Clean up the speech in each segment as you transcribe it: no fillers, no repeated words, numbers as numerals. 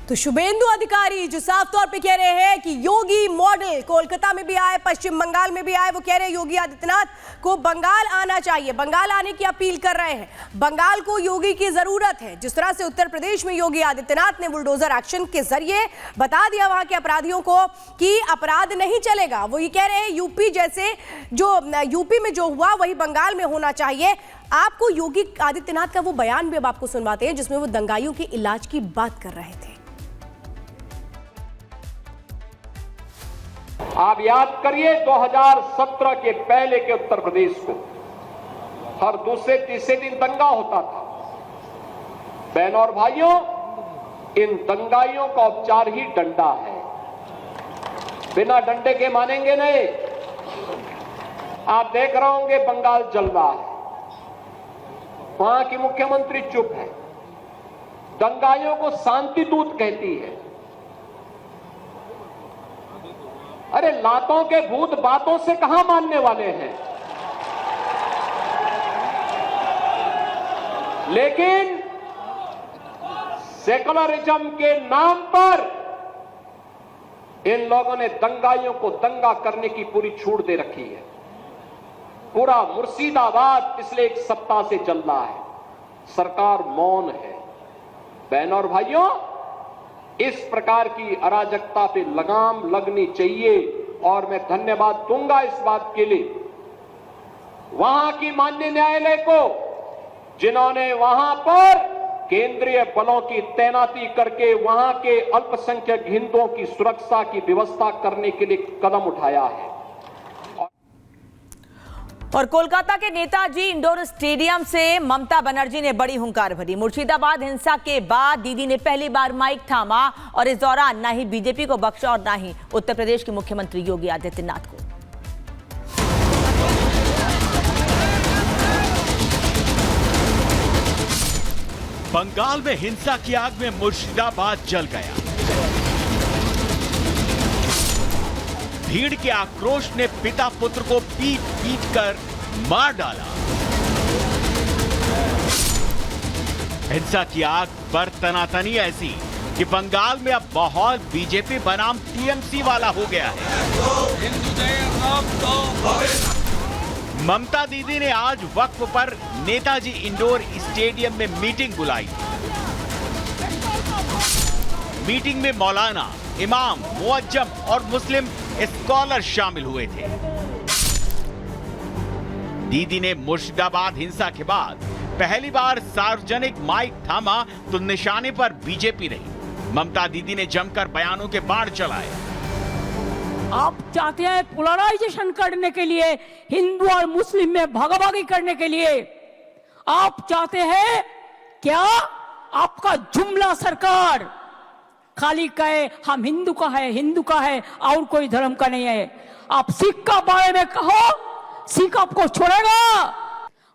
तो शुभेंदु अधिकारी जो साफ तौर पे कह रहे हैं कि योगी मॉडल कोलकाता में भी आए, पश्चिम बंगाल में भी आए, वो कह रहे हैं योगी आदित्यनाथ को बंगाल आना चाहिए, बंगाल आने की अपील कर रहे हैं। बंगाल को योगी की जरूरत है। जिस तरह से उत्तर प्रदेश में योगी आदित्यनाथ ने बुलडोजर एक्शन के जरिए बता दिया वहां के अपराधियों को कि अपराध नहीं चलेगा, वो ये कह रहे हैं यूपी जैसे जो यूपी में जो हुआ वही बंगाल में होना चाहिए। आपको योगी आदित्यनाथ का वो बयान भी अब आपको सुनवाते हैं जिसमें वो दंगाइयों के इलाज की बात कर रहे थे। आप याद करिए 2017 के पहले के उत्तर प्रदेश को हर दूसरे तीसरे दिन दंगा होता था। बहनों और भाइयों, इन दंगाइयों का उपचार ही डंडा है, बिना डंडे के मानेंगे नहीं। आप देख रहे होंगे बंगाल जल रहा है, वहां की मुख्यमंत्री चुप है, दंगाइयों को शांति दूत कहती है। अरे लातों के भूत बातों से कहां मानने वाले हैं। लेकिन सेकुलरिज्म के नाम पर इन लोगों ने दंगाइयों को दंगा करने की पूरी छूट दे रखी है। पूरा मुर्शिदाबाद पिछले एक सप्ताह से चल रहा है, सरकार मौन है। बहनों और भाइयों, इस प्रकार की अराजकता पे लगाम लगनी चाहिए और मैं धन्यवाद दूंगा इस बात के लिए वहां की माननीय न्यायालय को, जिन्होंने वहां पर केंद्रीय बलों की तैनाती करके वहां के अल्पसंख्यक हिंदुओं की सुरक्षा की व्यवस्था करने के लिए कदम उठाया है। और कोलकाता के नेताजी इंडोर स्टेडियम से ममता बनर्जी ने बड़ी हुंकार भरी। मुर्शिदाबाद हिंसा के बाद दीदी ने पहली बार माइक थामा और इस दौरान ना ही बीजेपी को बख्शा और ना ही उत्तर प्रदेश के मुख्यमंत्री योगी आदित्यनाथ को। बंगाल में हिंसा की आग में मुर्शिदाबाद जल गया। भीड़ के आक्रोश ने पिता पुत्र को पीट पीट कर मार डाला। हिंसा की आग पर तनातनी ऐसी कि बंगाल में अब माहौल बीजेपी बनाम टीएमसी वाला हो गया है। ममता दीदी ने आज वक्फ पर नेताजी इंडोर स्टेडियम में मीटिंग बुलाई। मीटिंग में मौलाना, इमाम, मुअज्जम और मुस्लिम स्कॉलर शामिल हुए थे। दीदी ने मुर्शिदाबाद हिंसा के बाद पहली बार सार्वजनिक माइक थामा तो निशाने पर बीजेपी रही। ममता दीदी ने जमकर बयानों के बाढ़ चलाए। आप चाहते हैं पोलराइजेशन करने के लिए, हिंदू और मुस्लिम में भागाभागी करने के लिए आप चाहते हैं क्या आपका जुमला सरकार खाली कहे हम हिंदू का है, हिंदू का है और कोई धर्म का नहीं है। आप सिख का बारे में कहो, सिख आपको छोड़ेगा।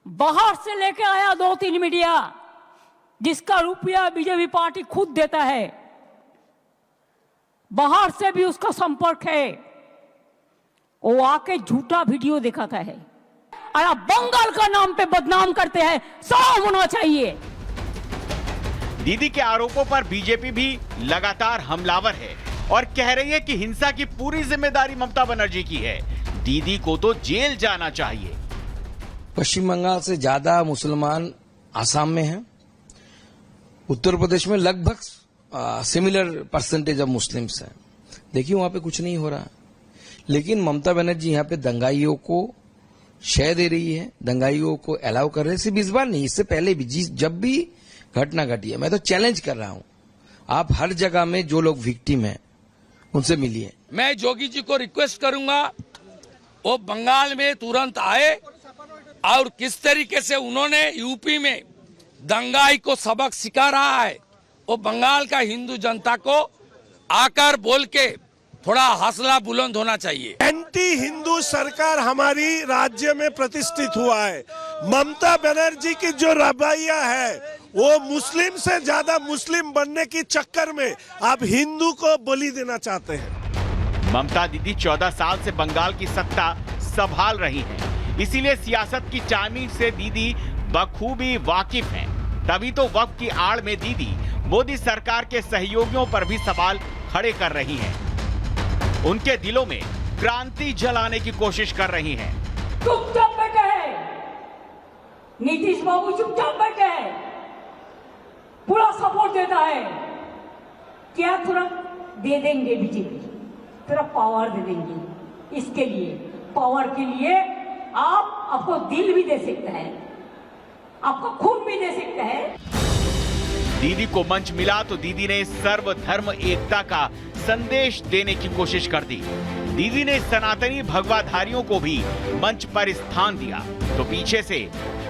बाहर से लेके आया 2-3 मीडिया जिसका रुपया बीजेपी पार्टी खुद देता है, बाहर से भी उसका संपर्क है, वो आके झूठा वीडियो दिखाता है और आप बंगाल का नाम पे बदनाम करते हैं। साफ होना चाहिए। दीदी के आरोपों पर बीजेपी भी लगातार हमलावर है और कह रही है कि हिंसा की पूरी जिम्मेदारी ममता बनर्जी की है। दीदी को तो जेल जाना चाहिए। पश्चिम बंगाल से ज्यादा मुसलमान आसाम में हैं। उत्तर प्रदेश में लगभग सिमिलर परसेंटेज ऑफ मुस्लिम्स हैं। देखिए वहां पे कुछ नहीं हो रहा, लेकिन ममता बनर्जी यहाँ पे दंगाइयों को शय दे रही है, दंगाइयों को अलाउ कर रहे हैं। सिर्फ इस बार नहीं, इससे पहले भी जब भी घटना घटी है, मैं तो चैलेंज कर रहा हूं, आप हर जगह में जो लोग विक्टिम हैं उनसे मिलिए। मैं जोगी जी को रिक्वेस्ट करूंगा वो बंगाल में तुरंत आए और किस तरीके से उन्होंने यूपी में दंगाई को सबक सिखा रहा है, वो बंगाल का हिंदू जनता को आकर बोल के थोड़ा हौसला बुलंद होना चाहिए। एंटी हिंदू सरकार हमारी राज्य में प्रतिष्ठित हुआ है। ममता बनर्जी की जो रवैया है वो मुस्लिम से ज्यादा मुस्लिम बनने की चक्कर में आप हिंदू को बलि देना चाहते हैं। ममता दीदी 14 साल से बंगाल की सत्ता संभाल रही हैं, इसीलिए सियासत की टाइमिंग से दीदी बखूबी वाकिफ हैं। तभी तो वक्त की आड़ में दीदी मोदी सरकार के सहयोगियों पर भी सवाल खड़े कर रही हैं। उनके दिलों में क्रांति जलाने की कोशिश कर रही हैं। चुपचाप बैठे हैं, नीतीश बाबू चुपचाप बैठे हैं, पूरा सपोर्ट देता है। क्या तुरंत दे देंगे बीजेपी, थोड़ा पावर दे देंगे। इसके लिए पावर के लिए आपको दिल भी दे सकता है, आपको खून भी दे सकता है। दीदी को मंच मिला तो दीदी ने सर्वधर्म एकता का संदेश देने की कोशिश कर दी। दीदी ने सनातनी भगवाधारियों को भी मंच पर स्थान दिया तो पीछे से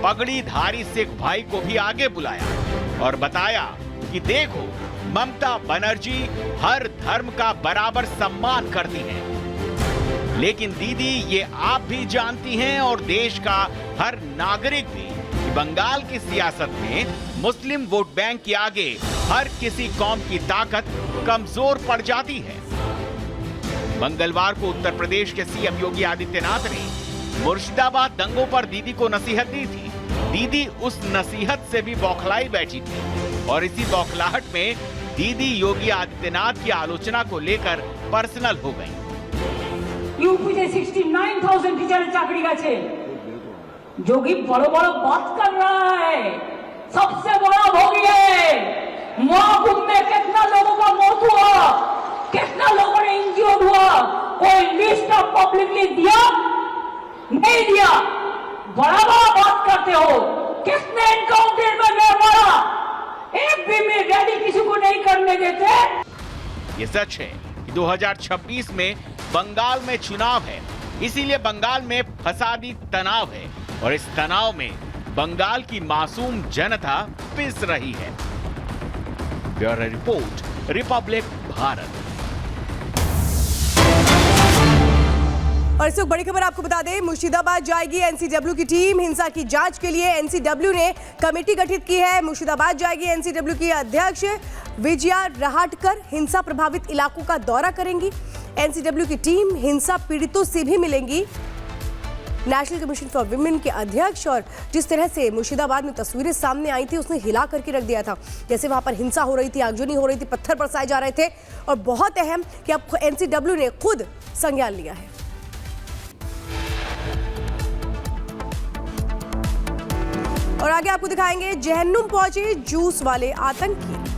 पगड़ीधारी सिख भाई को भी आगे बुलाया और बताया कि देखो, ममता बनर्जी हर धर्म का बराबर सम्मान करती हैं। लेकिन दीदी ये आप भी जानती हैं और देश का हर नागरिक भी कि बंगाल की सियासत में मुस्लिम वोट बैंक के आगे हर किसी कौम की ताकत कमजोर पड़ जाती है। मंगलवार को उत्तर प्रदेश के सीएम योगी आदित्यनाथ ने मुर्शिदाबाद दंगों पर दीदी को नसीहत दी थी। दीदी उस नसीहत से भी बौखलाई बैठी थी और इसी बौखलाहट में दीदी योगी आदित्यनाथ की आलोचना को लेकर पर्सनल हो गई। यूपीতে 69,000 टीचर चाकरी গেছে। जोगी बड़ो बड़ो बात कर रहा है, सबसे बड़ा भोगी है। महाकुंभ में कितना लोगों का मौत हुआ, कितना लोगों ने इंजर्ड हुआ, कोई लिस्ट ऑफ पब्लिकली दिया नहीं दिया। बड़ा बड़ा बात करते हो, किसने एनकाउंटर में मारा, एक भी मिनट रैली किसी को नहीं करने देते। ये सच है कि 2026 में बंगाल में चुनाव है, इसीलिए बंगाल में फसादी तनाव है और इस तनाव में बंगाल की मासूम जनता पिस रही है। Bureau report, Republic Bharat. और इस वक्त बड़ी खबर आपको बता दें, मुर्शिदाबाद जाएगी एनसीडब्ल्यू की टीम। हिंसा की जांच के लिए एनसीडब्ल्यू ने कमेटी गठित की है। मुर्शिदाबाद जाएगी एनसीडब्ल्यू की अध्यक्ष विजया रहाटकर हिंसा प्रभावित इलाकों का दौरा करेंगी। एनसीडब्ल्यू की टीम हिंसा पीड़ितों से भी मिलेंगी। नेशनल कमीशन फॉर विमेन के अध्यक्ष और जिस तरह से मुर्शिदाबाद में तस्वीरें सामने आई थी उसने हिला करके रख दिया था। जैसे वहां पर हिंसा हो रही थी, आगजनी हो रही थी, पत्थर बरसाए जा रहे थे और बहुत अहम कि अब एनसीडब्ल्यू ने खुद संज्ञान लिया है। और आगे आपको दिखाएंगे जहन्नुम पहुंचे जूस वाले आतंकी।